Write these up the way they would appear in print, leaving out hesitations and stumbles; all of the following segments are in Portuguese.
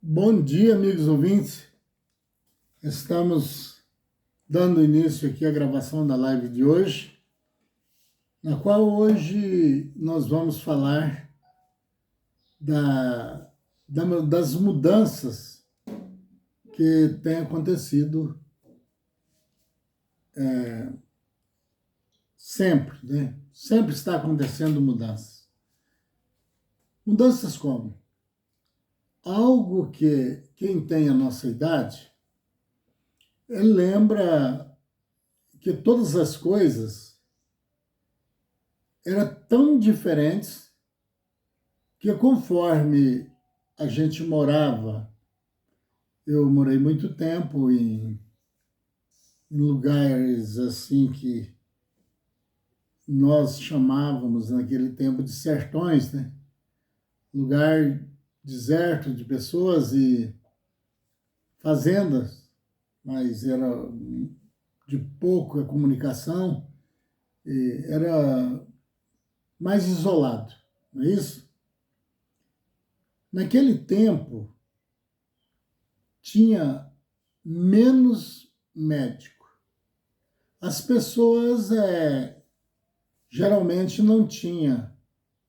Bom dia, amigos ouvintes. Estamos dando início aqui à gravação da live de hoje, na qual hoje nós vamos falar das mudanças que têm acontecido sempre, né? Sempre está acontecendo mudanças. Mudanças como? Algo que quem tem a nossa idade lembra que todas as coisas eram tão diferentes que conforme a gente morava, eu morei muito tempo em lugares assim que nós chamávamos naquele tempo de sertões, né? Lugar deserto de pessoas e fazendas, mas era de pouca comunicação, e era mais isolado, não é isso? Naquele tempo, tinha menos médico. As pessoas geralmente não tinham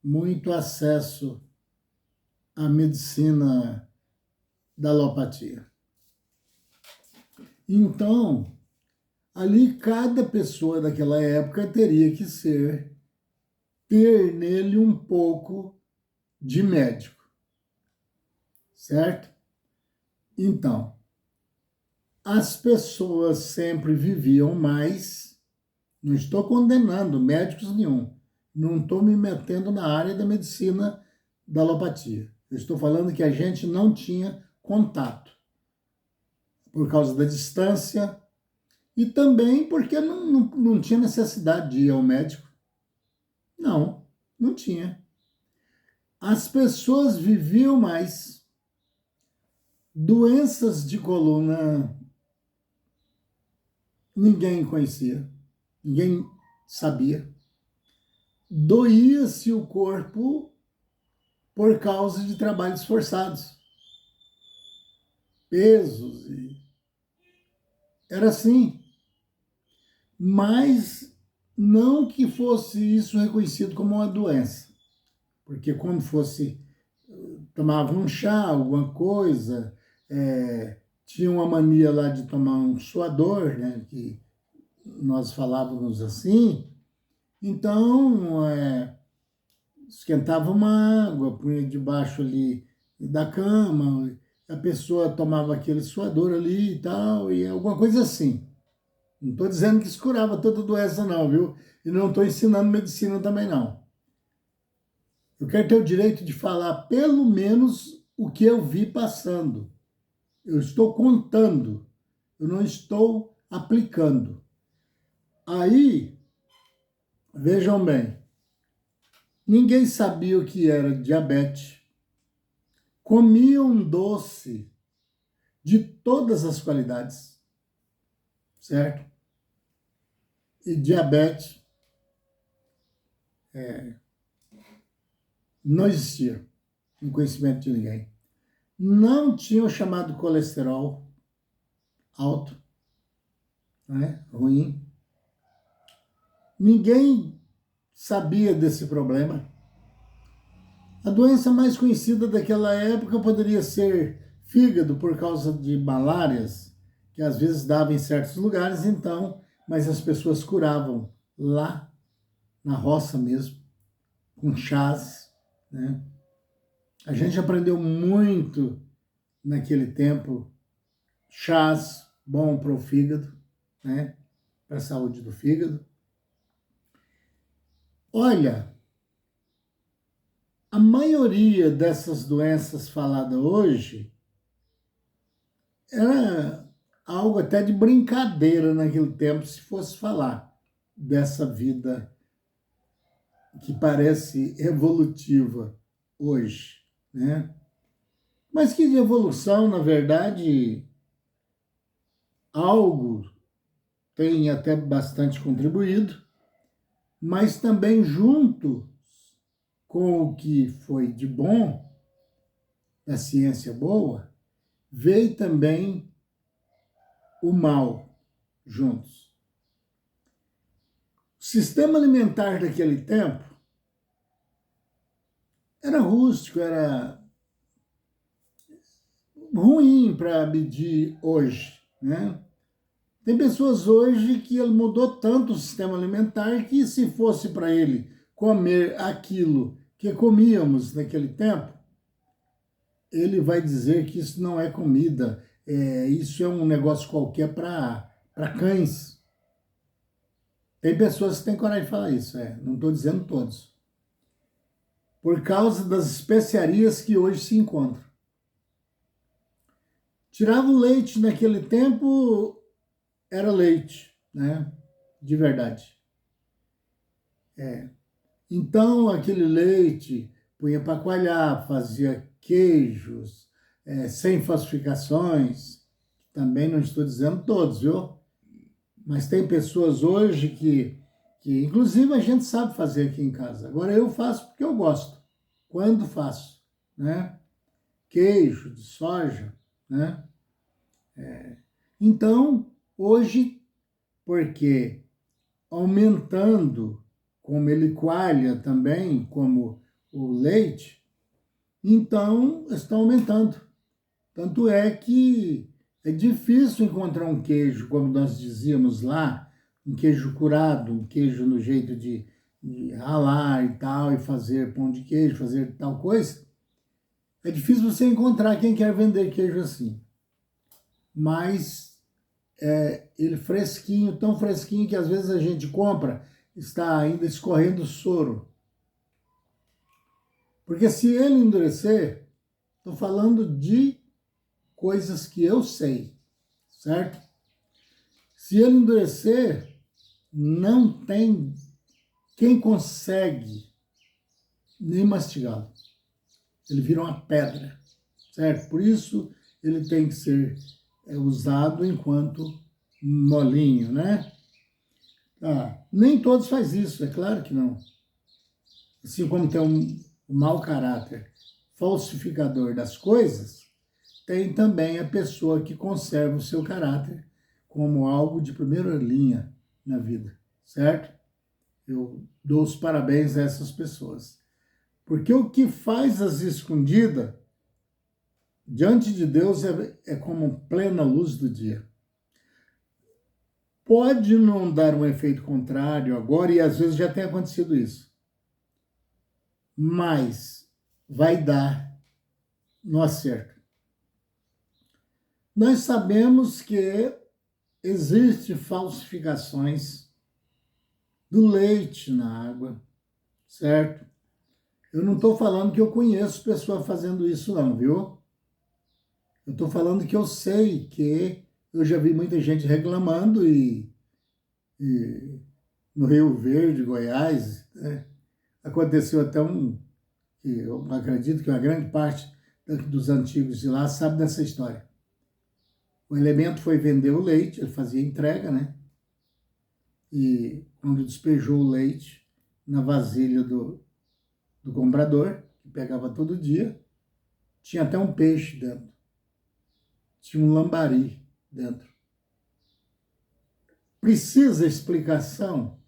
muito acesso à medicina da alopatia. Então, ali cada pessoa daquela época teria que ter nele um pouco de médico, certo? Então, as pessoas sempre viviam mais. Não estou condenando médicos nenhum. Não estou me metendo na área da medicina da alopatia. Eu estou falando que a gente não tinha contato por causa da distância e também porque não tinha necessidade de ir ao médico. Não tinha. As pessoas viviam mais. Doenças de coluna ninguém conhecia, ninguém sabia. Doía-se o corpo por causa de trabalhos forçados, pesos, era assim. Mas não que fosse isso reconhecido como uma doença, porque quando fosse, tomava um chá, alguma coisa, tinha uma mania lá de tomar um suador, né, que nós falávamos assim, então esquentava uma água, punha debaixo ali da cama, a pessoa tomava aquele suador ali e tal, e alguma coisa assim. Não estou dizendo que isso curava toda doença não, viu? E não estou ensinando medicina também não. Eu quero ter o direito de falar pelo menos o que eu vi passando. Eu estou contando, eu não estou aplicando. Aí, vejam bem, ninguém sabia o que era diabetes, comia um doce de todas as qualidades, certo? E diabetes não existia no conhecimento de ninguém. Não tinha o chamado colesterol alto, né? Ruim. Ninguém sabia desse problema. A doença mais conhecida daquela época poderia ser fígado, por causa de malárias, que às vezes dava em certos lugares, então, mas as pessoas curavam lá na roça mesmo, com chás, né? A gente aprendeu muito naquele tempo, chás bom para o fígado, né? Para a saúde do fígado. Olha, a maioria dessas doenças faladas hoje era algo até de brincadeira naquele tempo, se fosse falar dessa vida que parece evolutiva hoje, né? Mas que de evolução, na verdade, algo tem até bastante contribuído, mas também junto com o que foi de bom, da ciência boa, veio também o mal juntos. O sistema alimentar daquele tempo era rústico, era ruim para medir hoje, né? Tem pessoas hoje que ele mudou tanto o sistema alimentar que se fosse para ele comer aquilo que comíamos naquele tempo, ele vai dizer que isso não é comida, isso é um negócio qualquer para cães. Tem pessoas que têm coragem de falar isso, não estou dizendo todos. Por causa das especiarias que hoje se encontram. Tirava o leite naquele tempo, era leite, né? De verdade. Então, aquele leite punha para coalhar, fazia queijos, sem falsificações. Também não estou dizendo todos, viu? Mas tem pessoas hoje que inclusive, a gente sabe fazer aqui em casa. Agora, eu faço porque eu gosto. Quando faço, né? Queijo de soja, né? Então, hoje, porque aumentando, como ele coalha também, como o leite, então está aumentando. Tanto é que é difícil encontrar um queijo, como nós dizíamos lá, um queijo curado, um queijo no jeito de ralar e tal, e fazer pão de queijo, fazer tal coisa. É difícil você encontrar quem quer vender queijo assim. Mas ele fresquinho, tão fresquinho que às vezes a gente compra, está ainda escorrendo soro. Porque se ele endurecer, estou falando de coisas que eu sei, certo? Se ele endurecer, não tem quem consegue nem mastigá-lo. Ele vira uma pedra, certo? Por isso ele tem que ser usado enquanto molinho, né? Nem todos faz isso, é claro que não. Assim como tem um mau caráter falsificador das coisas, tem também a pessoa que conserva o seu caráter como algo de primeira linha na vida, certo? Eu dou os parabéns a essas pessoas. Porque o que faz as escondidas, diante de Deus, é como plena luz do dia. Pode não dar um efeito contrário agora, e às vezes já tem acontecido isso. Mas vai dar no acerto. Nós sabemos que existem falsificações do leite na água, certo? Eu não estou falando que eu conheço pessoa fazendo isso não, viu? Eu estou falando que eu sei que eu já vi muita gente reclamando e no Rio Verde, Goiás, né, aconteceu até que eu acredito que uma grande parte dos antigos de lá sabe dessa história. O elemento foi vender o leite, ele fazia entrega, né? E quando despejou o leite na vasilha do comprador, que pegava todo dia, tinha até um peixe dentro. Tinha um lambari dentro. Precisa explicação?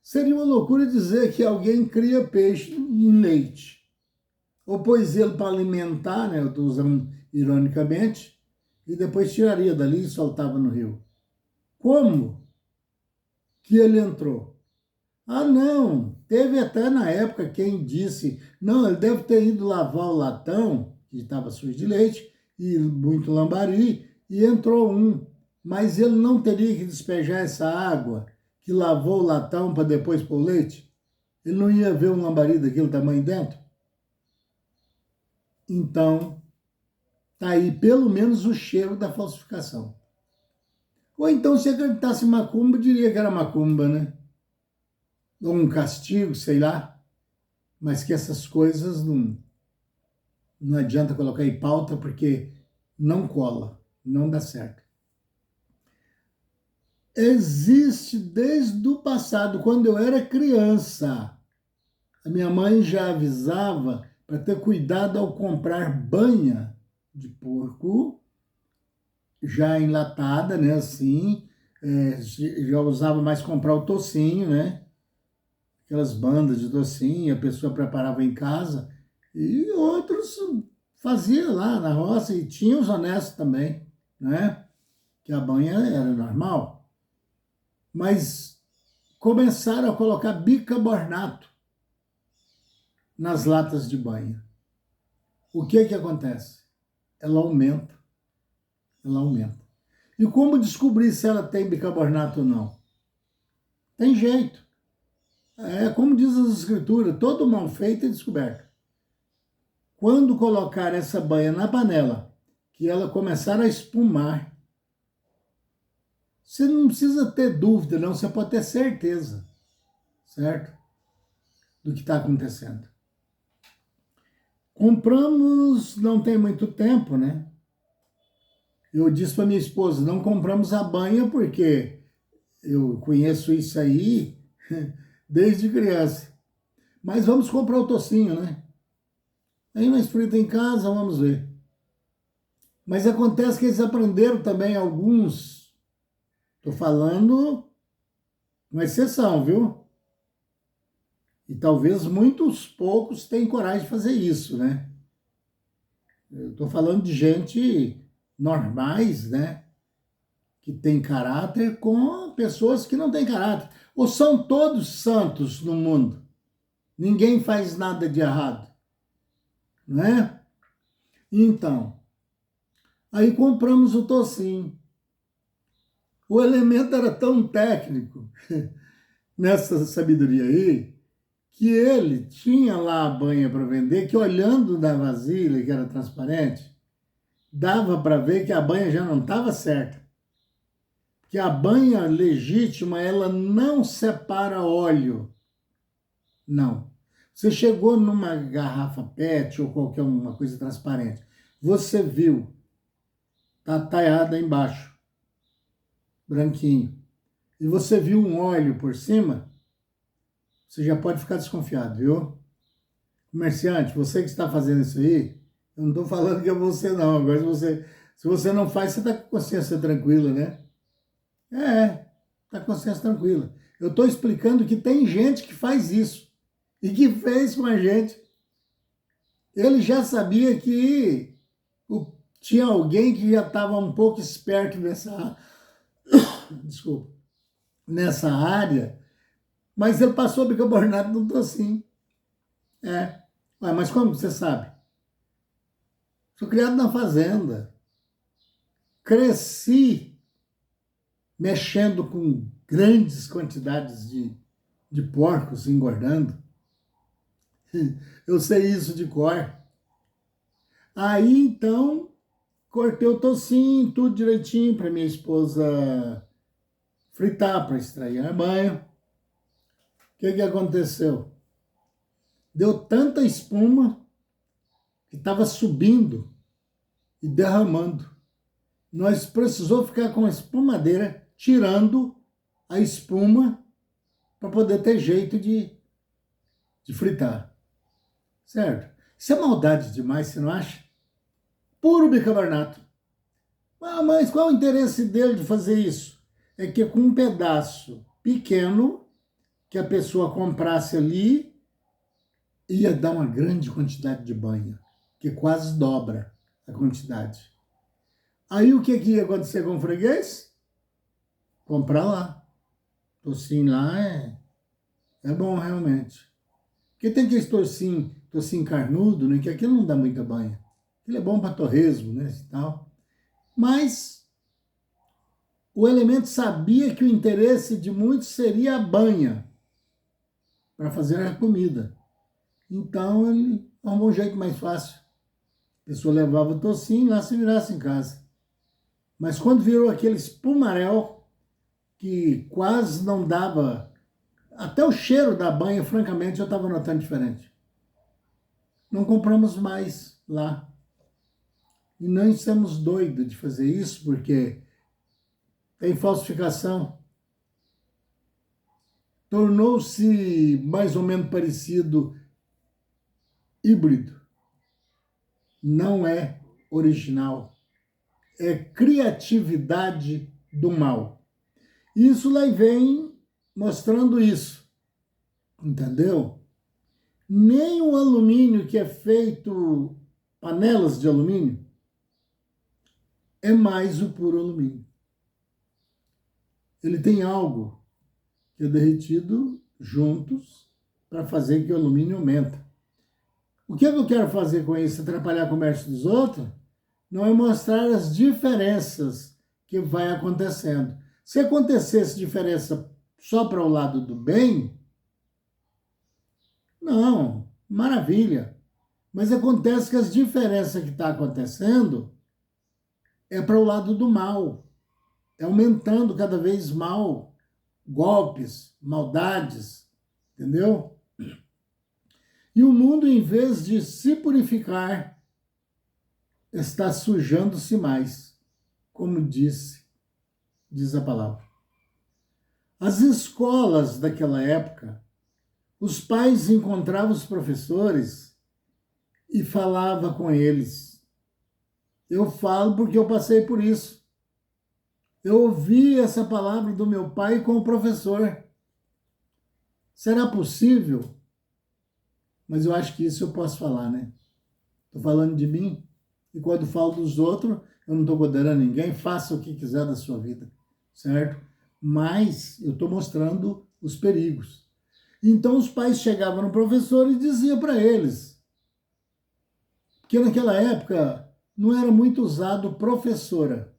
Seria uma loucura dizer que alguém cria peixe em leite. Ou pôs ele para alimentar, né? Eu estou usando ironicamente, e depois tiraria dali e soltava no rio. Como que ele entrou? Não, teve até na época quem disse, não, ele deve ter ido lavar o latão, que estava sujo de leite, e muito lambari, e entrou um. Mas ele não teria que despejar essa água que lavou o latão para depois pôr o leite? Ele não ia ver um lambari daquele tamanho dentro? Então, tá aí pelo menos o cheiro da falsificação. Ou então, se acreditasse em macumba, diria que era macumba, né? Ou um castigo, sei lá. Mas que essas coisas não adianta colocar em pauta, porque não cola, não dá certo. Existe desde o passado, quando eu era criança. A minha mãe já avisava para ter cuidado ao comprar banha de porco, já enlatada, né, assim, já usava mais comprar o tocinho, né, aquelas bandas de tocinho, a pessoa preparava em casa, e outros fazia lá na roça, e tinha os honestos também, né, que a banha era normal, mas começaram a colocar bicarbonato nas latas de banha. O que que acontece? Ela aumenta, ela aumenta. E como descobrir se ela tem bicarbonato ou não? Tem jeito. É como diz as escrituras, todo mal feito é descoberto. Quando colocar essa banha na panela, que ela começar a espumar, você não precisa ter dúvida, não, você pode ter certeza, certo? Do que está acontecendo. Compramos, não tem muito tempo, né? Eu disse para minha esposa, não compramos a banha porque eu conheço isso aí desde criança. Mas vamos comprar o tocinho, né? Aí nós frita em casa, vamos ver. Mas acontece que eles aprenderam também alguns. Estou falando uma exceção, viu? E talvez muitos poucos tenham coragem de fazer isso, né? Eu estou falando de gente normais, né? Que tem caráter com pessoas que não têm caráter. Ou são todos santos no mundo? Ninguém faz nada de errado, né? Então, aí compramos o tocinho. O elemento era tão técnico nessa sabedoria aí, que ele tinha lá a banha para vender, que olhando na vasilha, que era transparente, dava para ver que a banha já não estava certa. Que a banha legítima, ela não separa óleo. Não. Você chegou numa garrafa PET ou qualquer uma coisa transparente, você viu, tá talhada embaixo, branquinho, e você viu um óleo por cima, você já pode ficar desconfiado, viu? Comerciante, você que está fazendo isso aí, eu não estou falando que é você não, agora se você não faz, você está com a consciência tranquila, né? Está com a consciência tranquila. Eu estou explicando que tem gente que faz isso, e que fez com a gente. Ele já sabia que tinha alguém que já estava um pouco esperto desculpa, nessa área, mas ele passou bicarbonato no tocinho. Ué, mas como você sabe? Sou criado na fazenda. Cresci mexendo com grandes quantidades de porcos engordando. Eu sei isso de cor. Aí, então, cortei o tocinho, tudo direitinho para minha esposa fritar, para extrair a banha. O que aconteceu? Deu tanta espuma que estava subindo e derramando. Nós precisou ficar com a espumadeira tirando a espuma para poder ter jeito de fritar. Certo? Isso é maldade demais, você não acha? Puro bicarbonato. Ah, mas qual o interesse dele de fazer isso? É que com um pedaço pequeno que a pessoa comprasse ali, ia dar uma grande quantidade de banha, que quase dobra a quantidade. Aí o que ia acontecer com o freguês? Comprar lá. Tocinho lá é bom realmente. Porque tem aquele tocinho carnudo, né? Que aquilo não dá muita banha. Ele é bom para torresmo, né? E tal. Mas o elemento sabia que o interesse de muitos seria a banha para fazer a comida. Então ele arrumou um jeito mais fácil. A pessoa levava o tocinho e lá se virasse em casa. Mas quando virou aquele espumarel, que quase não dava, até o cheiro da banha, francamente, eu estava notando diferente. Não compramos mais lá. E não estamos doidos de fazer isso, porque tem falsificação. Tornou-se mais ou menos parecido híbrido, não é original, é criatividade do mal. Isso lá vem mostrando isso, entendeu? Nem o alumínio que é feito, panelas de alumínio, é mais o puro alumínio. Ele tem algo que é derretido juntos para fazer que o alumínio aumenta. O que eu quero fazer com isso? Atrapalhar o comércio dos outros? Não é mostrar as diferenças que vai acontecendo. Se acontecesse diferença só para o lado do bem, não, maravilha. Mas acontece que as diferenças que está acontecendo é para o lado do mal. É aumentando cada vez mal, golpes, maldades, entendeu? E o mundo, em vez de se purificar, está sujando-se mais, como diz a palavra. As escolas daquela época, os pais encontravam os professores e falavam com eles. Eu falo porque eu passei por isso. Eu ouvi essa palavra do meu pai com o professor. Será possível? Mas eu acho que isso eu posso falar, né? Estou falando de mim, e quando falo dos outros, eu não estou condenando ninguém, faça o que quiser da sua vida, certo? Mas eu estou mostrando os perigos. Então os pais chegavam no professor e diziam para eles, porque naquela época não era muito usado professora,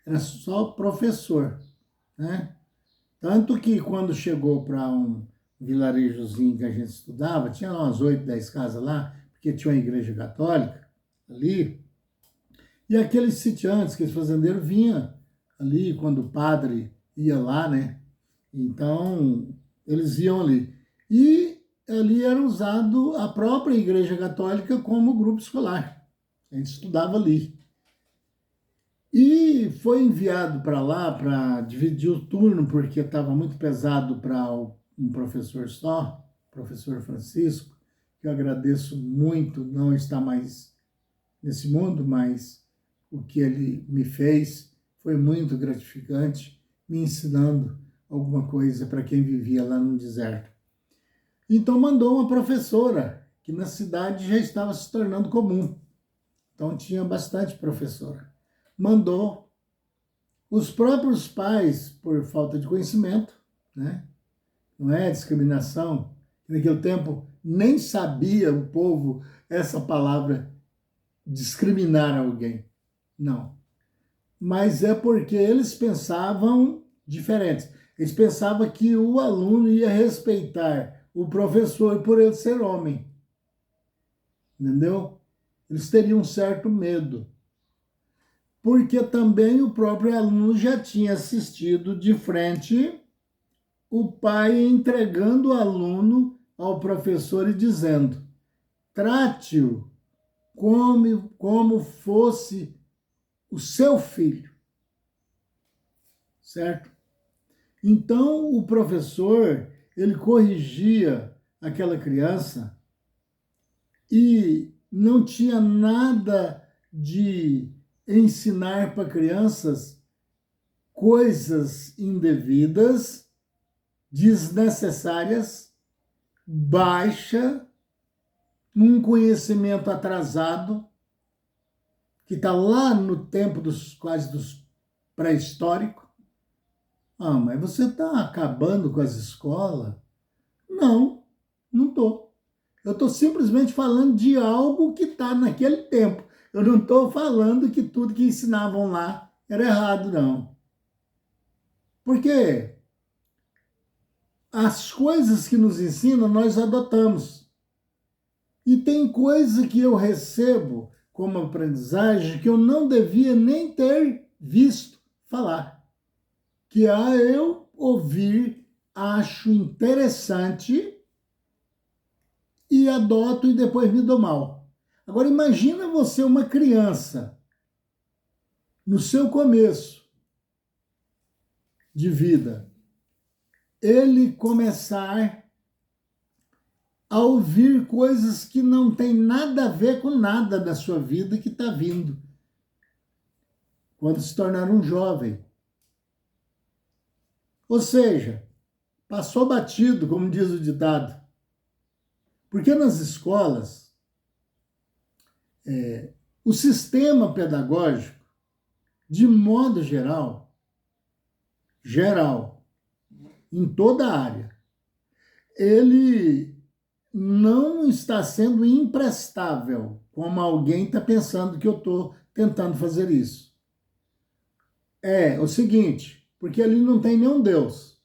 era só professor, né? Tanto que quando chegou para um vilarejozinho que a gente estudava, tinha umas 8, 10 casas lá, porque tinha uma igreja católica ali, e aqueles sitiantes, aqueles fazendeiros, vinham ali quando o padre ia lá, né? Então, eles iam ali. E ali era usado a própria igreja católica como grupo escolar. A gente estudava ali. E foi enviado para lá para dividir o turno, porque estava muito pesado para um professor só, professor Francisco, que eu agradeço muito, não está mais nesse mundo, mas o que ele me fez foi muito gratificante, me ensinando alguma coisa para quem vivia lá no deserto. Então mandou uma professora, que na cidade já estava se tornando comum. Então tinha bastante professora. Mandou. Os próprios pais, por falta de conhecimento, né? Não é discriminação. Naquele tempo nem sabia o povo essa palavra discriminar alguém. Não. Mas é porque eles pensavam diferentes. Eles pensavam que o aluno ia respeitar o professor por ele ser homem. Entendeu? Eles teriam um certo medo. Porque também o próprio aluno já tinha assistido de frente o pai entregando o aluno ao professor e dizendo: trate-o como fosse o seu filho, certo? Então o professor, ele corrigia aquela criança e não tinha nada de ensinar para crianças coisas indevidas, desnecessárias, baixa, um conhecimento atrasado, que está lá no tempo dos pré-históricos. Ah, mas você está acabando com as escolas? Não, não estou. Eu estou simplesmente falando de algo que está naquele tempo. Eu não estou falando que tudo que ensinavam lá era errado, não. Porque as coisas que nos ensinam, nós adotamos. E tem coisa que eu recebo como aprendizagem que eu não devia nem ter visto falar. Que eu ouvir, acho interessante e adoto e depois me dou mal. Agora imagina você, uma criança, no seu começo de vida, ele começar a ouvir coisas que não tem nada a ver com nada da sua vida que está vindo quando se tornar um jovem. Ou seja, passou batido, como diz o ditado. Porque nas escolas, o sistema pedagógico, de modo geral, em toda a área, ele não está sendo imprestável, como alguém está pensando que eu estou tentando fazer isso. É o seguinte, porque ali não tem nenhum Deus.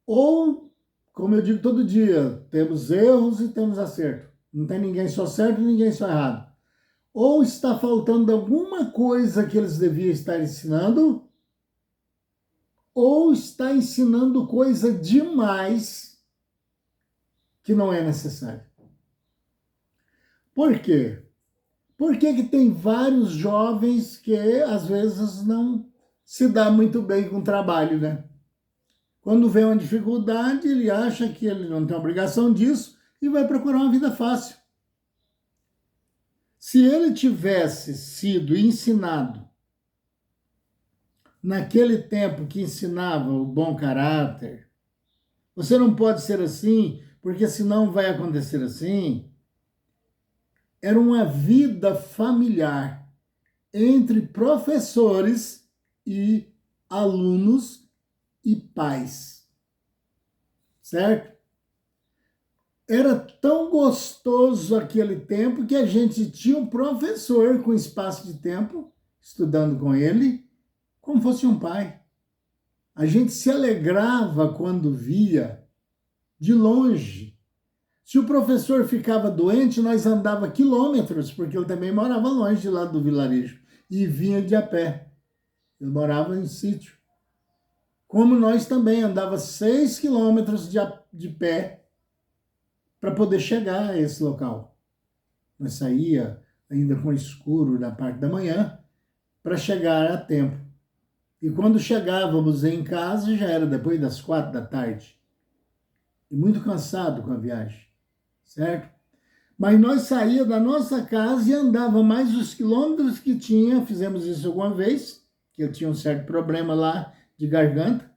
Ou, como eu digo todo dia, temos erros e temos acerto. Não tem ninguém só certo e ninguém só errado. Ou está faltando alguma coisa que eles deviam estar ensinando, ou está ensinando coisa demais que não é necessário. Por quê? Por que tem vários jovens que às vezes não se dá muito bem com o trabalho, né? Quando vem uma dificuldade, ele acha que ele não tem obrigação disso e vai procurar uma vida fácil. Se ele tivesse sido ensinado naquele tempo que ensinava o bom caráter, você não pode ser assim, porque senão vai acontecer assim. Era uma vida familiar entre professores e alunos e pais, certo? Era tão gostoso aquele tempo que a gente tinha um professor com espaço de tempo, estudando com ele, como fosse um pai. A gente se alegrava quando via de longe. Se o professor ficava doente, nós andava quilômetros, porque eu também morava longe de lá do vilarejo, e vinha de a pé. Eu morava em sítio. Como nós também andava 6 quilômetros de pé para poder chegar a esse local. Nós saía ainda com escuro na parte da manhã para chegar a tempo. E quando chegávamos em casa, já era depois das 4 da tarde. E muito cansado com a viagem, certo? Mas nós saía da nossa casa e andava mais os quilômetros que tinha. Fizemos isso alguma vez, que eu tinha um certo problema lá de garganta.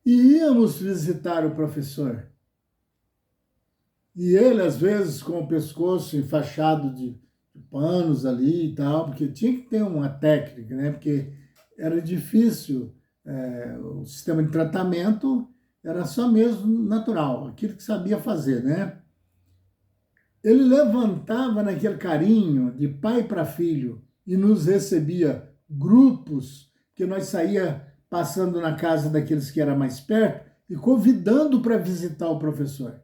E íamos visitar o professor. E ele, às vezes, com o pescoço enfaixado de panos ali e tal, porque tinha que ter uma técnica, né? Porque era difícil, o sistema de tratamento era só mesmo natural, aquilo que sabia fazer, né? Ele levantava naquele carinho de pai para filho e nos recebia grupos, que nós saía passando na casa daqueles que era mais perto e convidando para visitar o professor.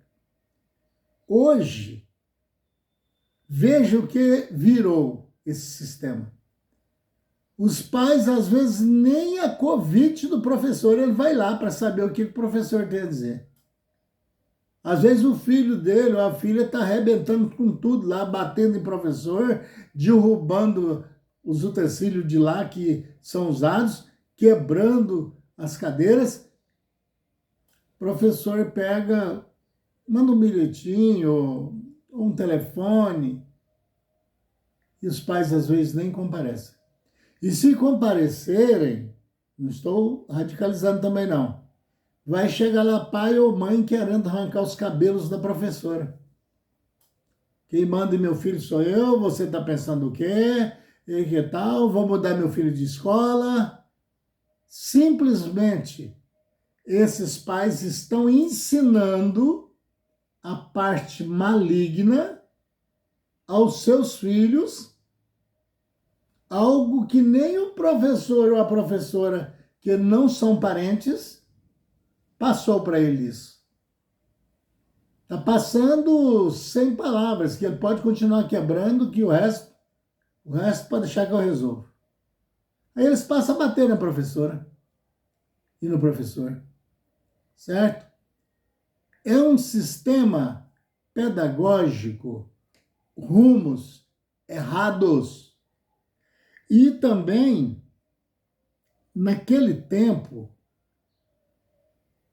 Hoje, veja o que virou esse sistema. Os pais, às vezes, nem a convite do professor, ele vai lá para saber o que o professor tem a dizer. Às vezes o filho dele ou a filha está arrebentando com tudo lá, batendo em professor, derrubando os utensílios de lá que são usados, quebrando as cadeiras. O professor pega, manda um bilhetinho ou um telefone, e os pais às vezes nem comparecem. E se comparecerem, não estou radicalizando também não, vai chegar lá pai ou mãe querendo arrancar os cabelos da professora. Quem manda meu filho sou eu, você está pensando o quê? E que tal? Vou mudar meu filho de escola. Simplesmente, esses pais estão ensinando a parte maligna aos seus filhos, algo que nem o professor ou a professora, que não são parentes, passou para eles. Está passando sem palavras, que ele pode continuar quebrando, que o resto pode deixar que eu resolvo. Aí eles passam a bater na professora e no professor, certo? É um sistema pedagógico, rumos errados. E também, naquele tempo,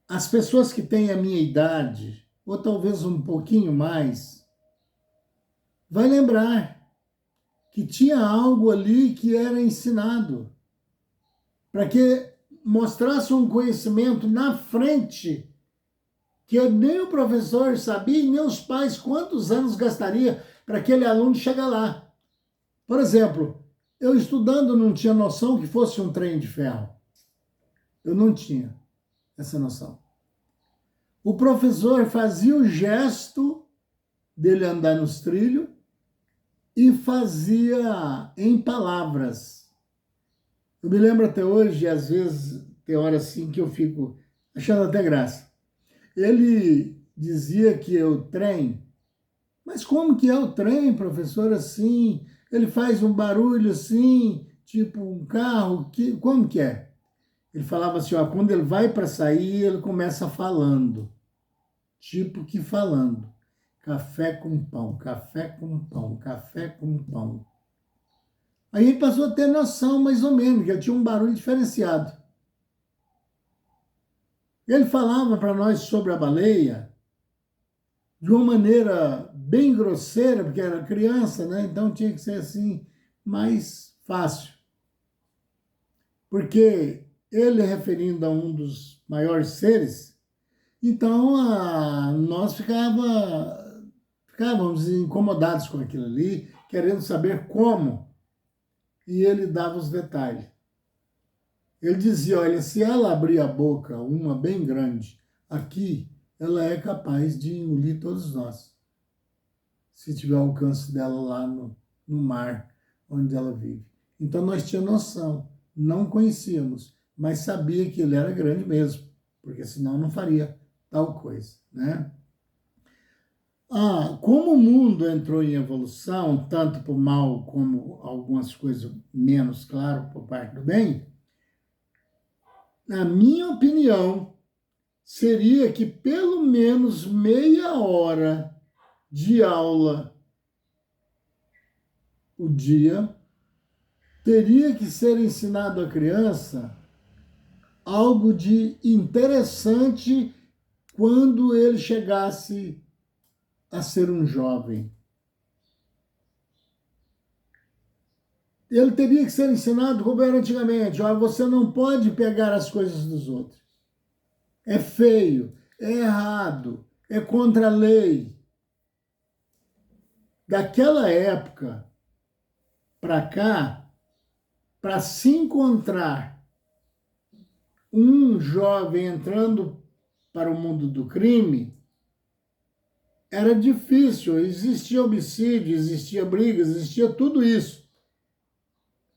as pessoas que têm a minha idade, ou talvez um pouquinho mais, vai lembrar que tinha algo ali que era ensinado, para que mostrasse um conhecimento na frente que nem o professor sabia e nem os pais quantos anos gastaria para aquele aluno chegar lá. Por exemplo, eu estudando não tinha noção que fosse um trem de ferro. Eu não tinha essa noção. O professor fazia o gesto dele andar nos trilhos e fazia em palavras. Eu me lembro até hoje, às vezes, tem horas assim que eu fico achando até graça. Ele dizia que o trem, mas como que é o trem, professor, assim? Ele faz um barulho assim, tipo um carro, como que é? Ele falava assim, ó, quando ele vai para sair, ele começa falando, tipo que falando. Café com pão, café com pão, café com pão. Aí ele passou a ter noção, mais ou menos, que ele tinha um barulho diferenciado. Ele falava para nós sobre a baleia de uma maneira bem grosseira, porque era criança, né? Então tinha que ser assim, mais fácil. Porque ele, referindo a um dos maiores seres, então nós ficávamos incomodados com aquilo ali, querendo saber como, e ele dava os detalhes. Ele dizia, olha, se ela abrir a boca, uma bem grande, aqui, ela é capaz de engolir todos nós, se tiver o alcance dela lá no mar, onde ela vive. Então nós tínhamos noção, não conhecíamos, mas sabia que ele era grande mesmo, porque senão não faria tal coisa, né? Como o mundo entrou em evolução, tanto para o mal como algumas coisas menos, claro, por parte do bem, na minha opinião, seria que pelo menos meia hora de aula o dia teria que ser ensinado à criança algo de interessante quando ele chegasse a ser um jovem. Ele teria que ser ensinado como era antigamente. Olha, você não pode pegar as coisas dos outros. É feio, é errado, é contra a lei. Daquela época para cá, para se encontrar um jovem entrando para o mundo do crime, era difícil. Existia homicídio, existia briga, existia tudo isso,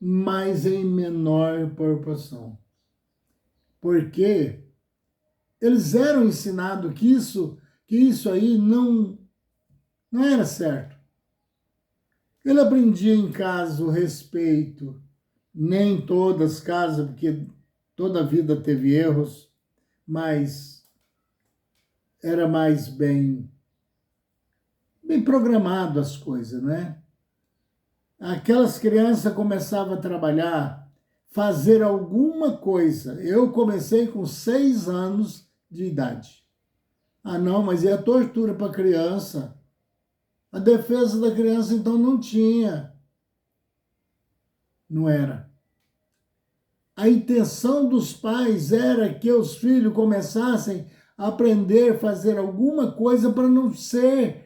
mas em menor proporção. Porque eles eram ensinados que isso aí não era certo. Ele aprendia em casa o respeito, nem todas as casas, porque toda a vida teve erros, mas era mais bem programado as coisas, né? Aquelas crianças começavam a trabalhar, fazer alguma coisa. Eu comecei com 6 anos de idade. Não, mas é tortura para criança. A defesa da criança, então, não tinha. Não era. A intenção dos pais era que os filhos começassem a aprender a fazer alguma coisa para não ser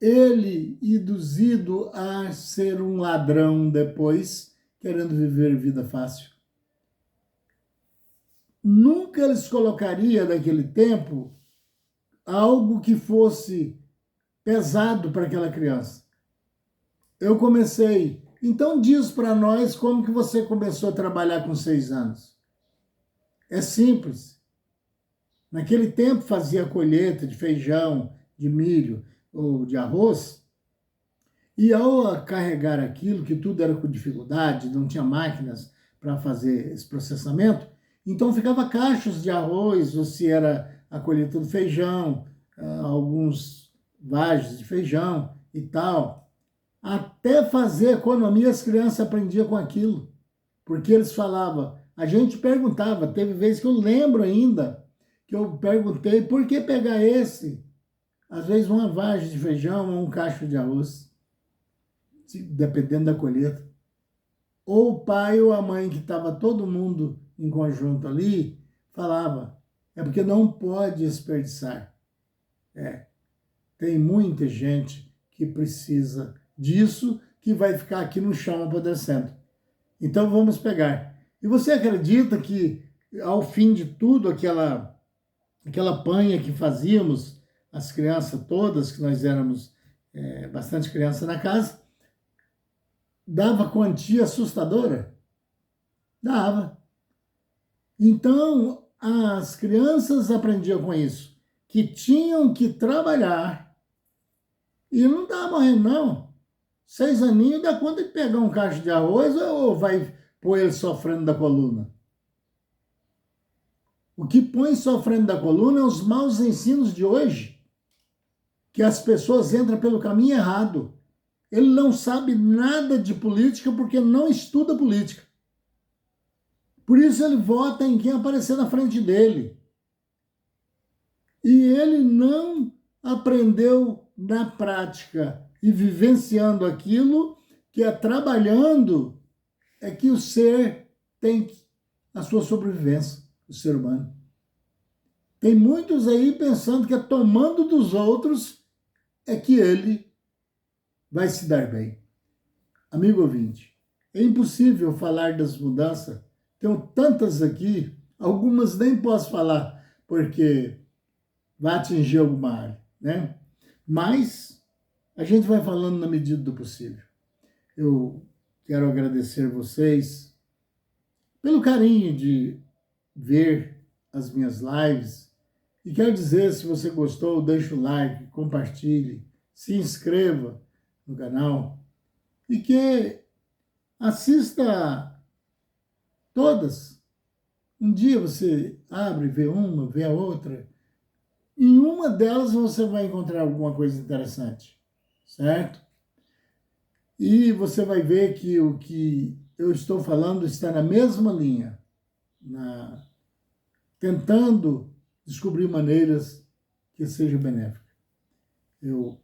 ele induzido a ser um ladrão depois, querendo viver vida fácil. Nunca eles colocariam naquele tempo algo que fosse pesado para aquela criança. Eu comecei. Então diz para nós como que você começou a trabalhar com 6 anos. É simples. Naquele tempo fazia colheita de feijão, de milho ou de arroz, e ao carregar aquilo, que tudo era com dificuldade, não tinha máquinas para fazer esse processamento, então ficava cachos de arroz, ou se era a colheita do feijão, alguns vagos de feijão e tal. Até fazer economia, as crianças aprendiam com aquilo, porque eles falavam, a gente perguntava, teve vezes que eu lembro ainda, que eu perguntei, por que pegar esse? Às vezes uma vagem de feijão ou um cacho de arroz, dependendo da colheita. Ou o pai ou a mãe, que estava todo mundo em conjunto ali, falava, é porque não pode desperdiçar. Tem muita gente que precisa disso, que vai ficar aqui no chão apodrecendo. Então vamos pegar. E você acredita que, ao fim de tudo, aquela panha que fazíamos, as crianças todas, que nós éramos bastante criança na casa, dava quantia assustadora? Dava. Então, as crianças aprendiam com isso, que tinham que trabalhar, e não estava morrendo, não. 6 aninhos dá conta de pegar um cacho de arroz ou vai pôr ele sofrendo da coluna? O que põe sofrendo da coluna é os maus ensinos de hoje, que as pessoas entram pelo caminho errado. Ele não sabe nada de política porque não estuda política. Por isso ele vota em quem aparecer na frente dele. E ele não aprendeu na prática e vivenciando aquilo, que é trabalhando, é que o ser tem a sua sobrevivência, o ser humano. Tem muitos aí pensando que é tomando dos outros é que ele vai se dar bem. Amigo ouvinte, é impossível falar das mudanças. Tenho tantas aqui, algumas nem posso falar, porque vai atingir alguma área, né? Mas a gente vai falando na medida do possível. Eu quero agradecer vocês pelo carinho de ver as minhas lives. E quero dizer, se você gostou, deixe o like, compartilhe, se inscreva no canal e que assista todas. Um dia você abre, vê uma, vê a outra. Em uma delas você vai encontrar alguma coisa interessante, certo? E você vai ver que o que eu estou falando está na mesma linha, tentando descobrir maneiras que sejam benéficas. Eu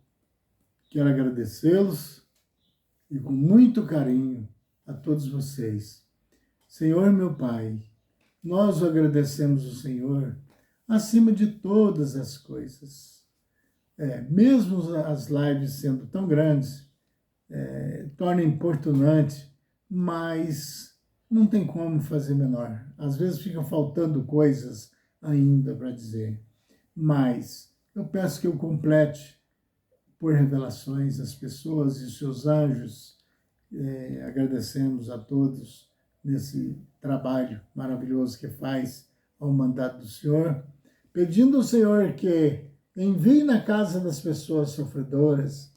quero agradecê-los e com muito carinho a todos vocês. Senhor, meu Pai, nós agradecemos o Senhor acima de todas as coisas. Mesmo as lives sendo tão grandes, torna importunante, mas não tem como fazer menor. Às vezes fica faltando coisas ainda para dizer, mas eu peço que eu complete por revelações as pessoas e os seus anjos. Agradecemos a todos nesse trabalho maravilhoso que faz ao mandato do Senhor, pedindo ao Senhor que envie na casa das pessoas sofredoras,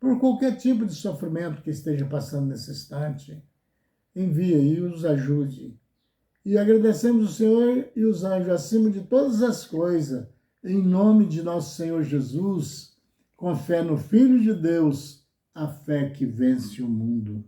por qualquer tipo de sofrimento que esteja passando nesse instante, envie e os ajude. E agradecemos o Senhor e os anjos acima de todas as coisas, em nome de nosso Senhor Jesus, com fé no Filho de Deus, a fé que vence o mundo.